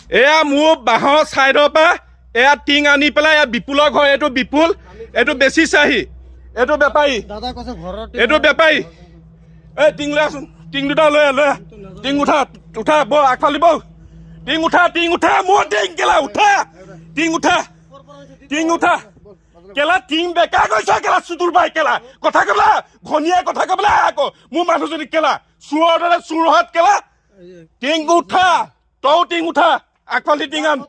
এয়া মোৰ বাঁহৰ চাইডৰ পৰা এয়া টিং আনি পেলাই এয়া বিপুলৰ ঘৰ এইটো বিপুল এইটো বেছি চাহি এইটো বেপাৰী এইটো বেপাৰী এই টিং লৈ আছোন টিং দুটা লৈ টিং উঠা উঠা ব আগফাল দিব টিং উঠা মোৰ টিং কেলা উঠা টিং উঠা কেলা টিং বেকা গৈছে কেলা চুতুৰ বাই কেলা কথা কবলা ঘনিয়া কথা কবলা আকৌ মোৰ মানুহজনী কেলা চুৰৰ দৰে চুৰহাত কেলা টিং উঠা তও টিং উঠা আগফালি টিং আন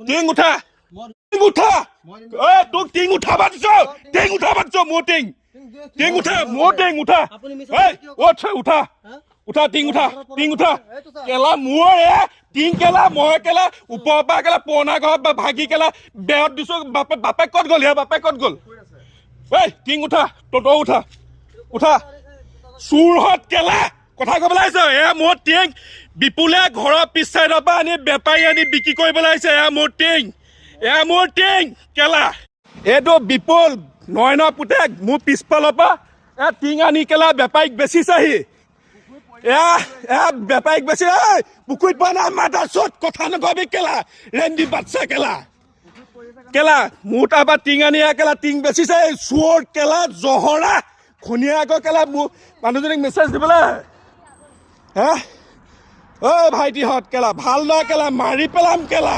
টিং উঠা তোক টিং উঠাব দিছ মোৰ টিং উঠা উঠা টিং উঠা কেলা মোৰ টিং কেলা মই কেলা ওপৰৰ পৰা কেলা পুৰণা ঘৰত বা ভাগি কেলা বেৰত দিছো বাপেক ক'ত গ'ল বাপেক ক'ত গ'ল টিং উঠা তই উঠা চুৰহত কেলা কথা ক'বলৈ আহিছে এয়া মোৰ টিং বিপুলে ঘৰৰ পিছ চাইডৰ পৰা আনি বেপাৰী আনি বিক্ৰী কৰিবলৈ আহিছে এয়া মোৰ টিং কেলা এইটো বিপুল নয়নৰ পুতেক মোৰ পিছফালৰ পৰা এয়া টিং আনি কেলা বেপাৰীক বেচিছেহি এয়া বেপাৰীক বেছি পুখুৰীত পোৱা নাই মাতা চত কথা নকবি কেলা ৰেণ্ডি বাচ্চা কেলা মোৰ তাৰপৰা টিং আনি কেলা টিং বেচিছে চোৰ কেলা জহৰা খনিয়া আকৌ কেলা মোৰ মানুহজনীক মেছেজ দিবলৈ ভাইটিহঁত কেলা ভাল নহয় কেলা মাৰি পেলাম কেলা